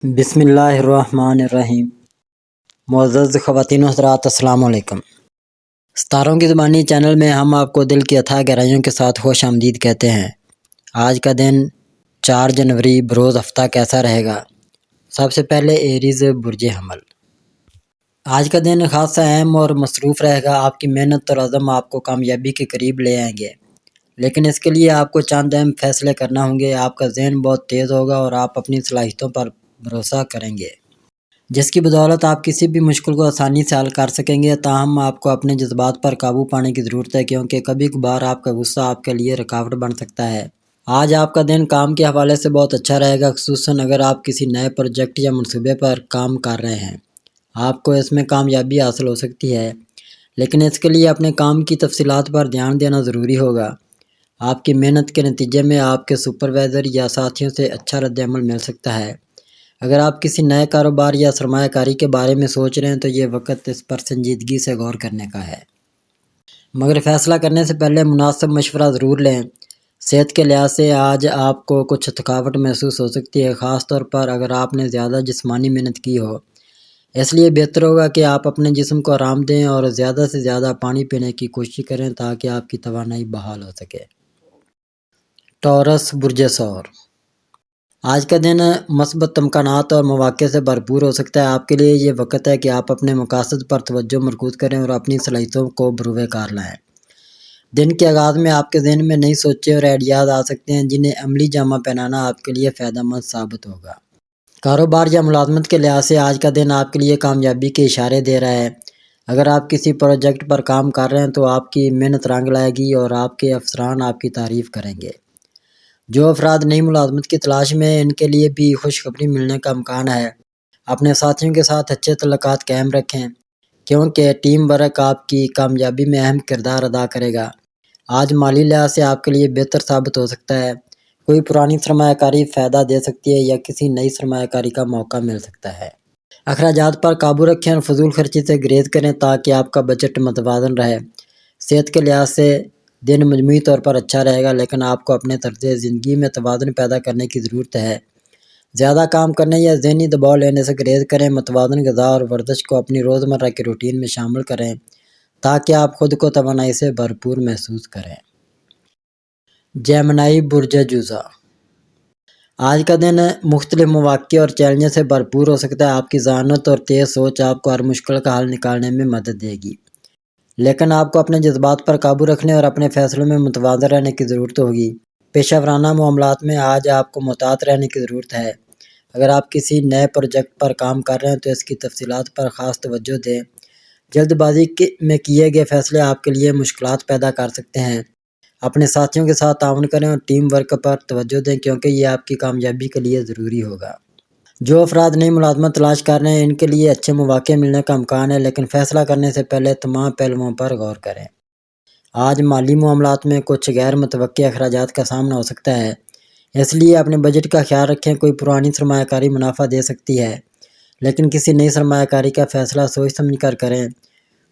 بسم اللہ الرحمن الرحیم۔ معزز خواتین و حضرات، السلام علیکم۔ ستاروں کی زبانی چینل میں ہم آپ کو دل کی اتھاہ گہرائیوں کے ساتھ خوش آمدید کہتے ہیں۔ آج کا دن 4 جنوری بروز ہفتہ کیسا رہے گا؟ سب سے پہلے ایریز برج حمل۔ آج کا دن خاصا اہم اور مصروف رہے گا۔ آپ کی محنت اور عزم آپ کو کامیابی کے قریب لے آئیں گے، لیکن اس کے لیے آپ کو چند اہم فیصلے کرنا ہوں گے۔ آپ کا ذہن بہت تیز ہوگا اور آپ اپنی صلاحیتوں پر بھروسہ کریں گے، جس کی بدولت آپ کسی بھی مشکل کو آسانی سے حل کر سکیں گے۔ تاہم آپ کو اپنے جذبات پر قابو پانے کی ضرورت ہے، کیونکہ کبھی کبھار آپ کا غصہ آپ کے لیے رکاوٹ بن سکتا ہے۔ آج آپ کا دن کام کے حوالے سے بہت اچھا رہے گا، خصوصاً اگر آپ کسی نئے پروجیکٹ یا منصوبے پر کام کر رہے ہیں۔ آپ کو اس میں کامیابی حاصل ہو سکتی ہے، لیکن اس کے لیے اپنے کام کی تفصیلات پر دھیان دینا ضروری ہوگا۔ آپ کی محنت کے نتیجے میں آپ کے سپروائزر یا ساتھیوں سے اچھا رد عمل مل سکتا ہے۔ اگر آپ کسی نئے کاروبار یا سرمایہ کاری کے بارے میں سوچ رہے ہیں تو یہ وقت اس پر سنجیدگی سے غور کرنے کا ہے، مگر فیصلہ کرنے سے پہلے مناسب مشورہ ضرور لیں۔ صحت کے لحاظ سے آج آپ کو کچھ تھکاوٹ محسوس ہو سکتی ہے، خاص طور پر اگر آپ نے زیادہ جسمانی محنت کی ہو۔ اس لیے بہتر ہوگا کہ آپ اپنے جسم کو آرام دیں اور زیادہ سے زیادہ پانی پینے کی کوشش کریں تاکہ آپ کی توانائی بحال ہو سکے۔ ٹورس برج ثور۔ آج کا دن مثبت امکانات اور مواقع سے بھرپور ہو سکتا ہے۔ آپ کے لیے یہ وقت ہے کہ آپ اپنے مقاصد پر توجہ مرکوز کریں اور اپنی صلاحیتوں کو بروئے کار لائیں۔ دن کے آغاز میں آپ کے ذہن میں نئی سوچیں اور آئیڈیاز آ سکتے ہیں، جنہیں عملی جامہ پہنانا آپ کے لیے فائدہ مند ثابت ہوگا۔ کاروبار یا ملازمت کے لحاظ سے آج کا دن آپ کے لیے کامیابی کے اشارے دے رہا ہے۔ اگر آپ کسی پروجیکٹ پر کام کر رہے ہیں تو آپ کی محنت رنگ لائے گی اور آپ کے افسران آپ کی تعریف کریں گے۔ جو افراد نئی ملازمت کی تلاش میں ہیں، ان کے لیے بھی خوشخبری ملنے کا امکان ہے۔ اپنے ساتھیوں کے ساتھ اچھے تعلقات قائم رکھیں، کیونکہ ٹیم ورک آپ کی کامیابی میں اہم کردار ادا کرے گا۔ آج مالی لحاظ سے آپ کے لیے بہتر ثابت ہو سکتا ہے۔ کوئی پرانی سرمایہ کاری فائدہ دے سکتی ہے یا کسی نئی سرمایہ کاری کا موقع مل سکتا ہے۔ اخراجات پر قابو رکھیں اور فضول خرچی سے گریز کریں تاکہ آپ کا بجٹ متوازن رہے۔ صحت کے لحاظ سے دن مجموعی طور پر اچھا رہے گا، لیکن آپ کو اپنے طرز زندگی میں توازن پیدا کرنے کی ضرورت ہے۔ زیادہ کام کرنے یا ذہنی دباؤ لینے سے گریز کریں۔ متوازن غذا اور ورزش کو اپنی روزمرہ کی روٹین میں شامل کریں تاکہ آپ خود کو توانائی سے بھرپور محسوس کریں۔ جیمنائی برج جوزہ۔ آج کا دن مختلف مواقع اور چیلنجوں سے بھرپور ہو سکتا ہے۔ آپ کی ذہانت اور تیز سوچ آپ کو ہر مشکل کا حل نکالنے میں مدد دے گی، لیکن آپ کو اپنے جذبات پر قابو رکھنے اور اپنے فیصلوں میں متوازن رہنے کی ضرورت ہوگی۔ پیشہ ورانہ معاملات میں آج آپ کو محتاط رہنے کی ضرورت ہے۔ اگر آپ کسی نئے پروجیکٹ پر کام کر رہے ہیں تو اس کی تفصیلات پر خاص توجہ دیں۔ جلد بازی میں کیے گئے فیصلے آپ کے لیے مشکلات پیدا کر سکتے ہیں۔ اپنے ساتھیوں کے ساتھ تعاون کریں اور ٹیم ورک پر توجہ دیں، کیونکہ یہ آپ کی کامیابی کے لیے ضروری ہوگا۔ جو افراد نئی ملازمت تلاش کر رہے ہیں، ان کے لیے اچھے مواقع ملنے کا امکان ہے، لیکن فیصلہ کرنے سے پہلے تمام پہلوؤں پر غور کریں۔ آج مالی معاملات میں کچھ غیر متوقع اخراجات کا سامنا ہو سکتا ہے، اس لیے اپنے بجٹ کا خیال رکھیں۔ کوئی پرانی سرمایہ کاری منافع دے سکتی ہے، لیکن کسی نئی سرمایہ کاری کا فیصلہ سوچ سمجھ کر کریں۔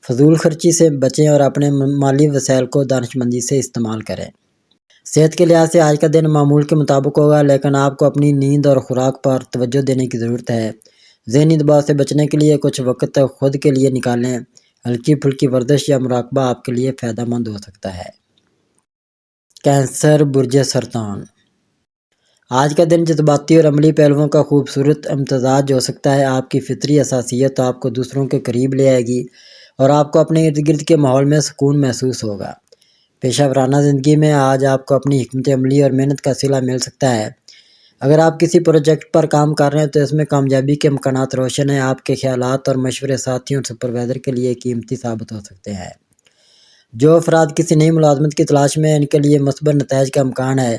فضول خرچی سے بچیں اور اپنے مالی وسائل کو دانش مندی سے استعمال کریں۔ صحت کے لحاظ سے آج کا دن معمول کے مطابق ہوگا، لیکن آپ کو اپنی نیند اور خوراک پر توجہ دینے کی ضرورت ہے۔ ذہنی دباؤ سے بچنے کے لیے کچھ وقت خود کے لیے نکالیں۔ ہلکی پھلکی ورزش یا مراقبہ آپ کے لیے فائدہ مند ہو سکتا ہے۔ کینسر برج سرطان۔ آج کا دن جذباتی اور عملی پہلوؤں کا خوبصورت امتزاج ہو سکتا ہے۔ آپ کی فطری حساسیت آپ کو دوسروں کے قریب لے آئے گی اور آپ کو اپنے ارد گرد کے ماحول میں سکون محسوس ہوگا۔ پیشہ ورانہ زندگی میں آج آپ کو اپنی حکمت عملی اور محنت کا صلہ مل سکتا ہے۔ اگر آپ کسی پروجیکٹ پر کام کر رہے ہیں تو اس میں کامیابی کے امکانات روشن ہیں۔ آپ کے خیالات اور مشورے ساتھیوں اور سپروائزر کے لیے قیمتی ثابت ہو سکتے ہیں۔ جو افراد کسی نئی ملازمت کی تلاش میں ہیں، ان کے لیے مثبت نتائج کا امکان ہے۔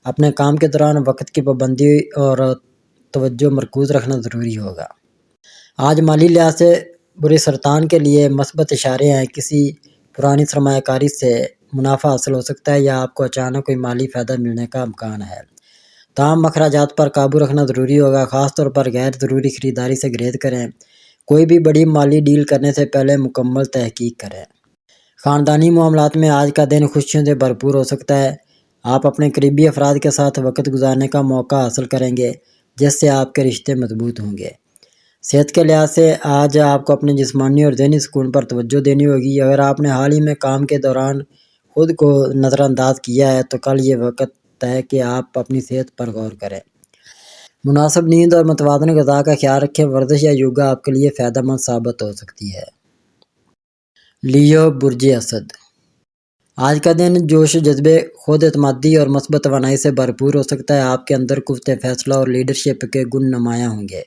اپنے کام کے دوران وقت کی پابندی اور توجہ مرکوز رکھنا ضروری ہوگا۔ آج مالی لحاظ سے برج سرطان کے لیے مثبت اشارے ہیں۔ کسی پرانی سرمایہ کاری سے منافع حاصل ہو سکتا ہے یا آپ کو اچانک کوئی مالی فائدہ ملنے کا امکان ہے۔ تاہم اخراجات پر قابو رکھنا ضروری ہوگا، خاص طور پر غیر ضروری خریداری سے گریز کریں۔ کوئی بھی بڑی مالی ڈیل کرنے سے پہلے مکمل تحقیق کریں۔ خاندانی معاملات میں آج کا دن خوشیوں سے بھرپور ہو سکتا ہے۔ آپ اپنے قریبی افراد کے ساتھ وقت گزارنے کا موقع حاصل کریں گے، جس سے آپ کے رشتے مضبوط ہوں گے۔ صحت کے لحاظ سے آج آپ کو اپنے جسمانی اور ذہنی سکون پر توجہ دینی ہوگی۔ اگر آپ نے حال ہی میں کام کے دوران خود کو نظر انداز کیا ہے تو کل یہ وقت ہے کہ آپ اپنی صحت پر غور کریں۔ مناسب نیند اور متوازن غذا کا خیال رکھیں۔ ورزش یا یوگا آپ کے لیے فائدہ مند ثابت ہو سکتی ہے۔ لیو برج اسد، آج کا دن جوش و جذبے، خود اعتمادی اور مثبت توانائی سے بھرپور ہو سکتا ہے۔ آپ کے اندر قوت فیصلہ اور لیڈرشپ کے گن نمایاں ہوں گے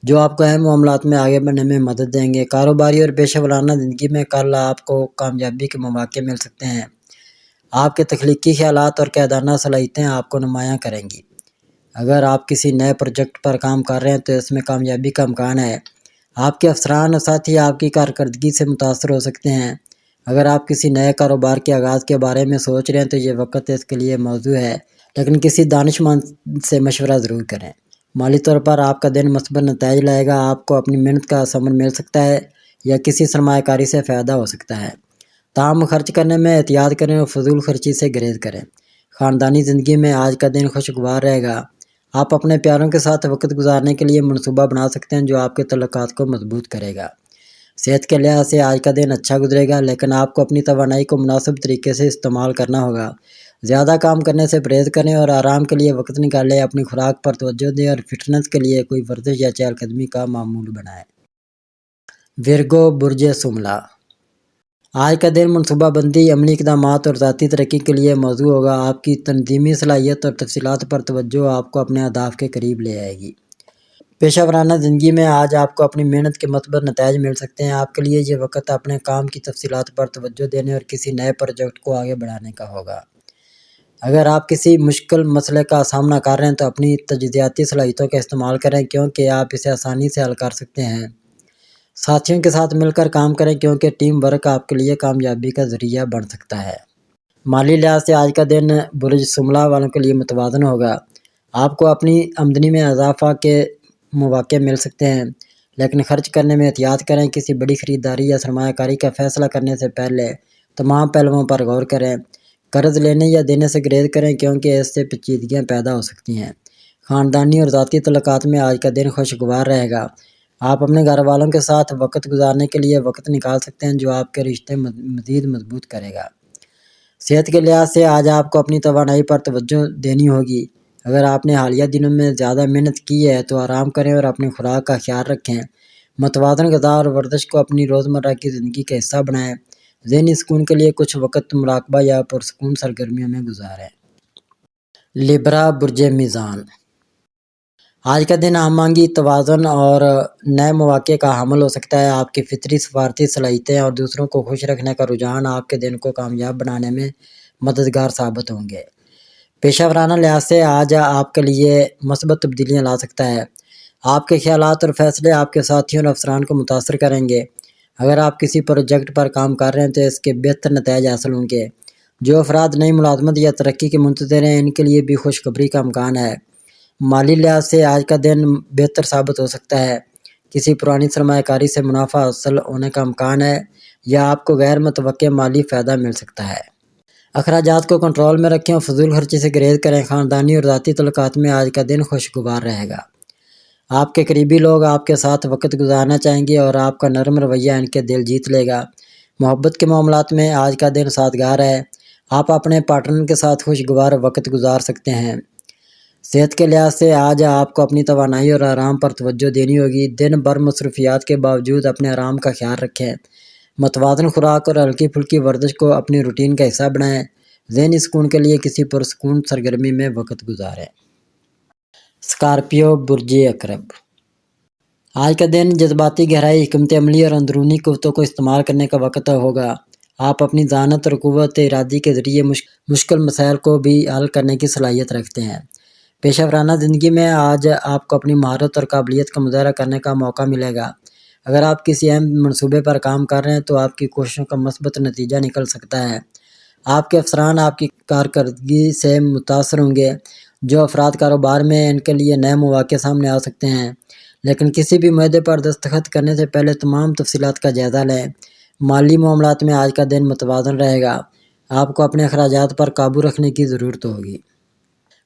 جو آپ کو اہم معاملات میں آگے بڑھنے میں مدد دیں گے۔ کاروباری اور پیشہ ورانہ زندگی میں کل آپ کو کامیابی کے مواقع مل سکتے ہیں۔ آپ کے تخلیقی خیالات اور قیادانہ صلاحیتیں آپ کو نمایاں کریں گی۔ اگر آپ کسی نئے پروجیکٹ پر کام کر رہے ہیں تو اس میں کامیابی کا امکان ہے۔ آپ کے افسران اور ساتھی آپ کی کارکردگی سے متاثر ہو سکتے ہیں۔ اگر آپ کسی نئے کاروبار کے آغاز کے بارے میں سوچ رہے ہیں تو یہ وقت اس کے لیے موزوں ہے، لیکن کسی دانشمند سے مشورہ ضرور کریں۔ مالی طور پر آپ کا دن مثبت نتائج لائے گا۔ آپ کو اپنی محنت کا ثمر مل سکتا ہے یا کسی سرمایہ کاری سے فائدہ ہو سکتا ہے۔ تاہم خرچ کرنے میں احتیاط کریں اور فضول خرچی سے گریز کریں۔ خاندانی زندگی میں آج کا دن خوشگوار رہے گا۔ آپ اپنے پیاروں کے ساتھ وقت گزارنے کے لیے منصوبہ بنا سکتے ہیں جو آپ کے تعلقات کو مضبوط کرے گا۔ صحت کے لحاظ سے آج کا دن اچھا گزرے گا، لیکن آپ کو اپنی توانائی کو مناسب طریقے سے استعمال کرنا ہوگا۔ زیادہ کام کرنے سے پرہیز کریں اور آرام کے لیے وقت نکالیں۔ اپنی خوراک پر توجہ دیں اور فٹنس کے لیے کوئی ورزش یا چہل قدمی کا معمول بنائیں۔ ورگو برج شملہ، آج کا دن منصوبہ بندی، عملی اقدامات اور ذاتی ترقی کے لیے موزوں ہوگا۔ آپ کی تنظیمی صلاحیت اور تفصیلات پر توجہ آپ کو اپنے اہداف کے قریب لے آئے گی۔ پیشہ ورانہ زندگی میں آج آپ کو اپنی محنت کے مثبت نتائج مل سکتے ہیں۔ آپ کے لیے یہ وقت اپنے کام کی تفصیلات پر توجہ دینے اور کسی نئے پروجیکٹ کو آگے بڑھانے کا ہوگا۔ اگر آپ کسی مشکل مسئلے کا سامنا کر رہے ہیں تو اپنی تجزیاتی صلاحیتوں کا استعمال کریں کیونکہ آپ اسے آسانی سے حل کر سکتے ہیں۔ ساتھیوں کے ساتھ مل کر کام کریں کیونکہ ٹیم ورک آپ کے لیے کامیابی کا ذریعہ بن سکتا ہے۔ مالی لحاظ سے آج کا دن برج شملہ والوں کے لیے متوازن ہوگا۔ آپ کو اپنی آمدنی میں اضافہ کے مواقع مل سکتے ہیں، لیکن خرچ کرنے میں احتیاط کریں۔ کسی بڑی خریداری یا سرمایہ کاری کا فیصلہ کرنے سے پہلے تمام پہلوؤں پر غور کریں۔ قرض لینے یا دینے سے گریز کریں کیونکہ اس سے پیچیدگیاں پیدا ہو سکتی ہیں۔ خاندانی اور ذاتی تعلقات میں آج کا دن خوشگوار رہے گا۔ آپ اپنے گھر والوں کے ساتھ وقت گزارنے کے لیے وقت نکال سکتے ہیں جو آپ کے رشتے مزید مضبوط کرے گا۔ صحت کے لحاظ سے آج آپ کو اپنی توانائی پر توجہ دینی ہوگی۔ اگر آپ نے حالیہ دنوں میں زیادہ محنت کی ہے تو آرام کریں اور اپنی خوراک کا خیال رکھیں۔ متوازن غذا اور ورزش کو اپنی روزمرہ کی زندگی کا حصہ بنائیں۔ ذہنی سکون کے لیے کچھ وقت مراقبہ یا پرسکون سرگرمیوں میں گزاریں۔ لیبرا برج میزان، آج کا دن ہم آہنگی، توازن اور نئے مواقع کا حامل ہو سکتا ہے۔ آپ کی فطری سفارتی صلاحیتیں اور دوسروں کو خوش رکھنے کا رجحان آپ کے دن کو کامیاب بنانے میں مددگار ثابت ہوں گے۔ پیشہ ورانہ لحاظ سے آج آپ کے لیے مثبت تبدیلیاں لا سکتا ہے۔ آپ کے خیالات اور فیصلے آپ کے ساتھیوں اور افسران کو متاثر کریں گے۔ اگر آپ کسی پروجیکٹ پر کام کر رہے ہیں تو اس کے بہتر نتائج حاصل ہوں گے۔ جو افراد نئی ملازمت یا ترقی کے منتظر ہیں ان کے لیے بھی خوشخبری کا امکان ہے۔ مالی لحاظ سے آج کا دن بہتر ثابت ہو سکتا ہے۔ کسی پرانی سرمایہ کاری سے منافع حاصل ہونے کا امکان ہے یا آپ کو غیر متوقع مالی فائدہ مل سکتا ہے۔ اخراجات کو کنٹرول میں رکھیں اور فضول خرچی سے گریز کریں۔ خاندانی اور ذاتی تعلقات میں آج کا دن خوشگوار رہے گا۔ آپ کے قریبی لوگ آپ کے ساتھ وقت گزارنا چاہیں گے اور آپ کا نرم رویہ ان کے دل جیت لے گا۔ محبت کے معاملات میں آج کا دن سازگار ہے۔ آپ اپنے پارٹنر کے ساتھ خوشگوار وقت گزار سکتے ہیں۔ صحت کے لحاظ سے آج آپ کو اپنی توانائی اور آرام پر توجہ دینی ہوگی۔ دن بھر مصروفیات کے باوجود اپنے آرام کا خیال رکھیں۔ متوازن خوراک اور ہلکی پھلکی ورزش کو اپنی روٹین کا حصہ بنائیں۔ ذہنی سکون کے لیے کسی پرسکون سرگرمی میں وقت گزاریں۔ اسکارپیو برج عقرب، آج کا دن جذباتی گہرائی، حکمت عملی اور اندرونی قوتوں کو استعمال کرنے کا وقت ہوگا۔ آپ اپنی ذہانت اور قوت ارادی کے ذریعے مشکل مسائل کو بھی حل کرنے کی صلاحیت رکھتے ہیں۔ پیشہ ورانہ زندگی میں آج آپ کو اپنی مہارت اور قابلیت کا مظاہرہ کرنے کا موقع ملے گا۔ اگر آپ کسی اہم منصوبے پر کام کر رہے ہیں تو آپ کی کوششوں کا مثبت نتیجہ نکل سکتا ہے۔ آپ کے افسران آپ کی کارکردگی سے متاثر ہوں گے۔ جو افراد کاروبار میں ہیں ان کے لیے نئے مواقع سامنے آ سکتے ہیں، لیکن کسی بھی معاہدے پر دستخط کرنے سے پہلے تمام تفصیلات کا جائزہ لیں۔ مالی معاملات میں آج کا دن متوازن رہے گا۔ آپ کو اپنے اخراجات پر قابو رکھنے کی ضرورت ہوگی۔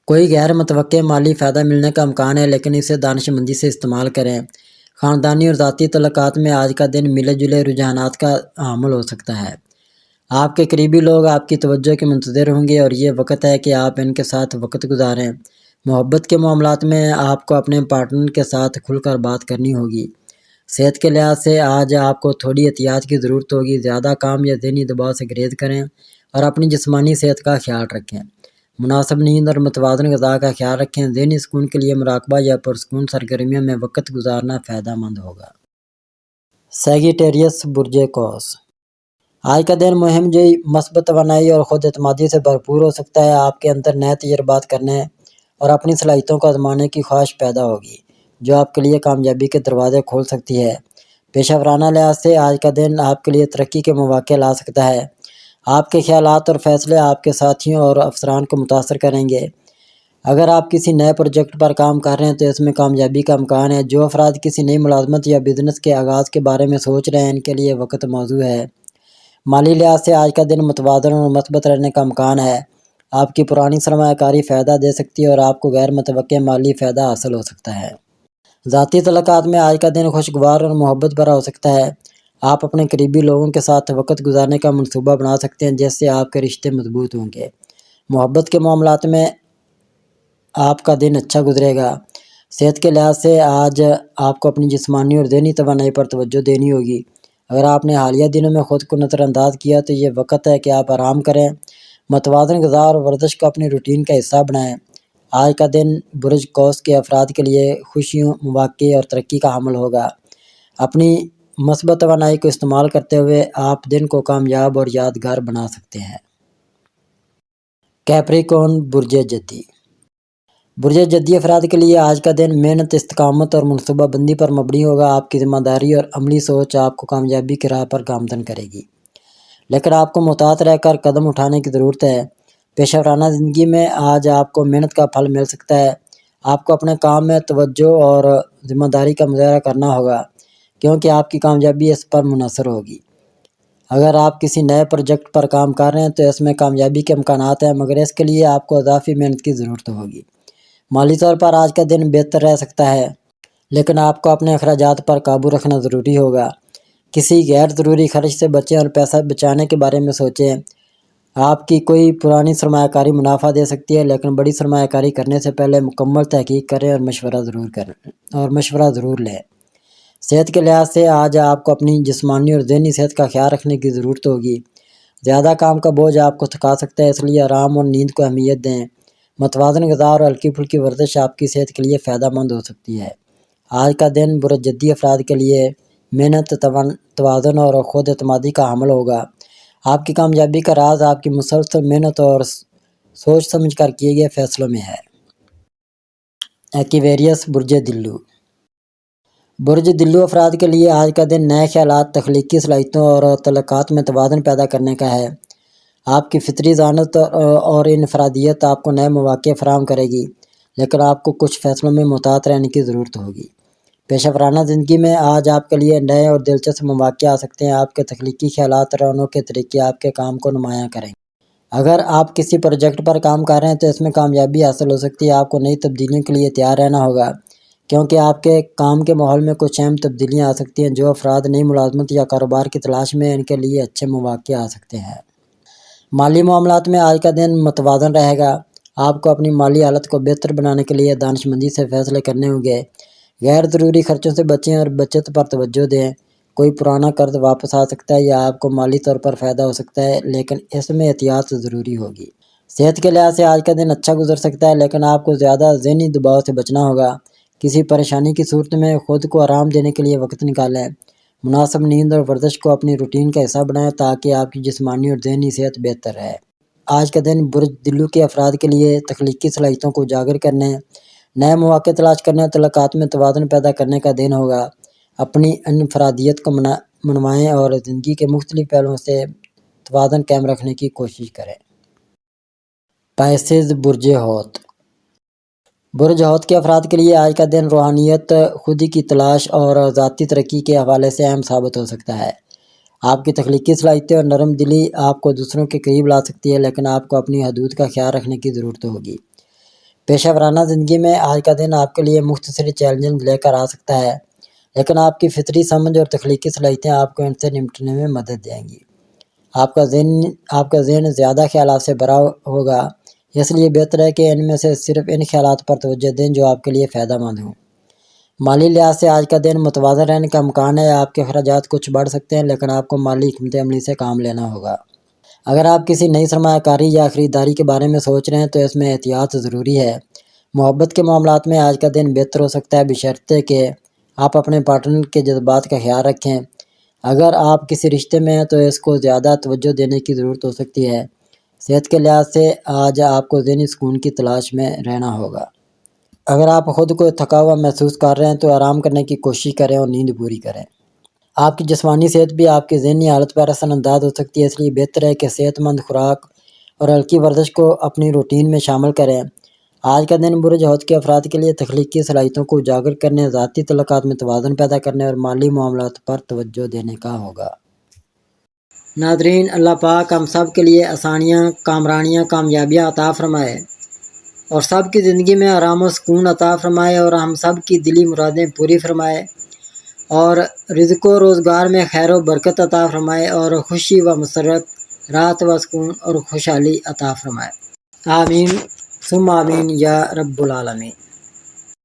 کوئی غیر متوقع مالی فائدہ ملنے کا امکان ہے، لیکن اسے دانش مندی سے استعمال کریں۔ خاندانی اور ذاتی تعلقات میں آج کا دن ملے جلے رجحانات کا حامل ہو سکتا ہے۔ آپ کے قریبی لوگ آپ کی توجہ کے منتظر ہوں گے اور یہ وقت ہے کہ آپ ان کے ساتھ وقت گزاریں۔ محبت کے معاملات میں آپ کو اپنے پارٹنر کے ساتھ کھل کر بات کرنی ہوگی۔ صحت کے لحاظ سے آج آپ کو تھوڑی احتیاط کی ضرورت ہوگی۔ زیادہ کام یا ذہنی دباؤ سے گریز کریں اور اپنی جسمانی صحت کا خیال رکھیں۔ مناسب نیند اور متوازن غذا کا خیال رکھیں۔ ذہنی سکون کے لیے مراقبہ یا پرسکون سرگرمیوں میں وقت گزارنا فائدہ مند ہوگا۔ سیگیٹیریس برج قوس، آج کا دن مہم جوئی، مثبت توانائی اور خود اعتمادی سے بھرپور ہو سکتا ہے۔ آپ کے اندر نئے تجربات کرنے اور اپنی صلاحیتوں کو آزمانے کی خواہش پیدا ہوگی، جو آپ کے لیے کامیابی کے دروازے کھول سکتی ہے۔ پیشہ ورانہ لحاظ سے آج کا دن آپ کے لیے ترقی کے مواقع لا سکتا ہے۔ آپ کے خیالات اور فیصلے آپ کے ساتھیوں اور افسران کو متاثر کریں گے۔ اگر آپ کسی نئے پروجیکٹ پر کام کر رہے ہیں تو اس میں کامیابی کا امکان ہے۔ جو افراد کسی نئی ملازمت یا بزنس کے آغاز کے بارے میں سوچ رہے ہیں، ان کے لیے وقت موزوں ہے۔ مالی لحاظ سے آج کا دن متوازن اور مثبت رہنے کا امکان ہے۔ آپ کی پرانی سرمایہ کاری فائدہ دے سکتی ہے اور آپ کو غیر متوقع مالی فائدہ حاصل ہو سکتا ہے۔ ذاتی تعلقات میں آج کا دن خوشگوار اور محبت بھرا ہو سکتا ہے۔ آپ اپنے قریبی لوگوں کے ساتھ وقت گزارنے کا منصوبہ بنا سکتے ہیں، جس سے آپ کے رشتے مضبوط ہوں گے۔ محبت کے معاملات میں آپ کا دن اچھا گزرے گا۔ صحت کے لحاظ سے آج آپ کو اپنی جسمانی اور ذہنی توانائی پر توجہ دینی ہوگی۔ اگر آپ نے حالیہ دنوں میں خود کو نظر انداز کیا تو یہ وقت ہے کہ آپ آرام کریں۔ متوازن غذا اور ورزش کو اپنی روٹین کا حصہ بنائیں۔ آج کا دن برج قوس کے افراد کے لیے خوشیوں، مواقع اور ترقی کا حامل ہوگا۔ اپنی مثبت توانائی کو استعمال کرتے ہوئے آپ دن کو کامیاب اور یادگار بنا سکتے ہیں۔ کیپریکون برج جدی، برج جدی افراد کے لیے آج کا دن محنت، استقامت اور منصوبہ بندی پر مبنی ہوگا۔ آپ کی ذمہ داری اور عملی سوچ آپ کو کامیابی کی راہ پر گامزن کرے گی، لیکن آپ کو محتاط رہ کر قدم اٹھانے کی ضرورت ہے۔ پیشہ ورانہ زندگی میں آج آپ کو محنت کا پھل مل سکتا ہے۔ آپ کو اپنے کام میں توجہ اور ذمہ داری کا مظاہرہ کرنا ہوگا، کیونکہ آپ کی کامیابی اس پر منحصر ہوگی۔ اگر آپ کسی نئے پروجیکٹ پر کام کر رہے ہیں تو اس میں کامیابی کے امکانات ہیں، مگر اس کے لیے آپ کو اضافی محنت کی ضرورت ہوگی۔ مالی طور پر آج کا دن بہتر رہ سکتا ہے، لیکن آپ کو اپنے اخراجات پر قابو رکھنا ضروری ہوگا۔ کسی غیر ضروری خرچ سے بچیں اور پیسہ بچانے کے بارے میں سوچیں۔ آپ کی کوئی پرانی سرمایہ کاری منافع دے سکتی ہے، لیکن بڑی سرمایہ کاری کرنے سے پہلے مکمل تحقیق کریں اور مشورہ ضرور لیں۔ صحت کے لحاظ سے آج آپ کو اپنی جسمانی اور ذہنی صحت کا خیال رکھنے کی ضرورت ہوگی۔ زیادہ کام کا بوجھ آپ کو تھکا سکتا ہے، اس لیے آرام اور نیند کو اہمیت دیں۔ متوازن غذا اور ہلکی پھلکی ورزش آپ کی صحت کے لیے فائدہ مند ہو سکتی ہے۔ آج کا دن برج جدی افراد کے لیے محنت، توازن اور خود اعتمادی کا حامل ہوگا۔ آپ کی کامیابی کا راز آپ کی مسلسل محنت اور سوچ سمجھ کر کیے گئے فیصلوں میں ہے۔ ایکویریس برج دلو، برج دلو افراد کے لیے آج کا دن نئے خیالات، تخلیقی صلاحیتوں اور تعلقات میں توازن پیدا کرنے کا ہے۔ آپ کی فطری ذہانت اور انفرادیت آپ کو نئے مواقع فراہم کرے گی، لیکن آپ کو کچھ فیصلوں میں محتاط رہنے کی ضرورت ہوگی۔ پیشہ ورانہ زندگی میں آج آپ کے لیے نئے اور دلچسپ مواقع آ سکتے ہیں۔ آپ کے تخلیقی خیالات اور انوکھے طریقے آپ کے کام کو نمایاں کریں گے۔ اگر آپ کسی پروجیکٹ پر کام کر رہے ہیں تو اس میں کامیابی حاصل ہو سکتی ہے۔ آپ کو نئی تبدیلیوں کے لیے تیار رہنا ہوگا، کیونکہ آپ کے کام کے ماحول میں کچھ اہم تبدیلیاں آ سکتی ہیں۔ جو افراد نئی ملازمت یا کاروبار کی تلاش میں ہیں، ان کے لیے اچھے مواقع آ سکتے ہیں۔ مالی معاملات میں آج کا دن متوازن رہے گا۔ آپ کو اپنی مالی حالت کو بہتر بنانے کے لیے دانش مندی سے فیصلے کرنے ہوں گے۔ غیر ضروری خرچوں سے بچیں اور بچت پر توجہ دیں۔ کوئی پرانا قرض واپس آ سکتا ہے یا آپ کو مالی طور پر فائدہ ہو سکتا ہے، لیکن اس میں احتیاط ضروری ہوگی۔ صحت کے لحاظ سے آج کا دن اچھا گزر سکتا ہے، لیکن آپ کو زیادہ ذہنی دباؤ سے بچنا ہوگا۔ کسی پریشانی کی صورت میں خود کو آرام دینے کے لیے وقت نکالیں۔ مناسب نیند اور ورزش کو اپنی روٹین کا حصہ بنائیں تاکہ آپ کی جسمانی اور ذہنی صحت بہتر رہے۔ آج کا دن برج دلو کے افراد کے لیے تخلیقی صلاحیتوں کو اجاگر کرنے، نئے مواقع تلاش کرنے اور تعلقات میں توازن پیدا کرنے کا دن ہوگا۔ اپنی انفرادیت کو منوائیں اور زندگی کے مختلف پہلوؤں سے توازن قائم رکھنے کی کوشش کریں۔ پائسیز برج حوت، برج حوت کے افراد کے لیے آج کا دن روحانیت، خودی کی تلاش اور ذاتی ترقی کے حوالے سے اہم ثابت ہو سکتا ہے۔ آپ کی تخلیقی صلاحیتیں اور نرم دلی آپ کو دوسروں کے قریب لا سکتی ہے، لیکن آپ کو اپنی حدود کا خیال رکھنے کی ضرورت ہوگی۔ پیشہ ورانہ زندگی میں آج کا دن آپ کے لیے مختصر چیلنج لے کر آ سکتا ہے، لیکن آپ کی فطری سمجھ اور تخلیقی صلاحیتیں آپ کو ان سے نمٹنے میں مدد دیں گی۔ آپ کا ذہن زیادہ خیالات سے بھرا ہوگا، اس لیے بہتر ہے کہ ان میں سے صرف ان خیالات پر توجہ دیں جو آپ کے لیے فائدہ مند ہوں۔ مالی لحاظ سے آج کا دن متوازن رہنے کا امکان ہے۔ آپ کے اخراجات کچھ بڑھ سکتے ہیں، لیکن آپ کو مالی حکمت عملی سے کام لینا ہوگا۔ اگر آپ کسی نئی سرمایہ کاری یا خریداری کے بارے میں سوچ رہے ہیں تو اس میں احتیاط ضروری ہے۔ محبت کے معاملات میں آج کا دن بہتر ہو سکتا ہے، بشرطے کہ آپ اپنے پارٹنر کے جذبات کا خیال رکھیں۔ اگر آپ کسی رشتے میں ہیں تو اس کو زیادہ توجہ دینے کی ضرورت ہو سکتی ہے۔ صحت کے لحاظ سے آج آپ کو ذہنی سکون کی تلاش میں رہنا ہوگا۔ اگر آپ خود کو تھکا ہوا محسوس کر رہے ہیں تو آرام کرنے کی کوشش کریں اور نیند پوری کریں۔ آپ کی جسمانی صحت بھی آپ کی ذہنی حالت پر اثر انداز ہو سکتی ہے، اس لیے بہتر ہے کہ صحت مند خوراک اور ہلکی ورزش کو اپنی روٹین میں شامل کریں۔ آج کا دن برج حوت کے افراد کے لیے تخلیقی صلاحیتوں کو اجاگر کرنے، ذاتی تعلقات میں توازن پیدا کرنے اور مالی معاملات پر توجہ دینے کا ہوگا۔ ناظرین، اللہ پاک ہم سب کے لیے آسانیاں، کامرانیاں، کامیابیاں عطا فرمائے اور سب کی زندگی میں آرام و سکون عطا فرمائے اور ہم سب کی دلی مرادیں پوری فرمائے اور رزق و روزگار میں خیر و برکت عطا فرمائے اور خوشی و مسرت، راحت و سکون اور خوشحالی عطا فرمائے۔ آمین ثم آمین یا رب العالمین۔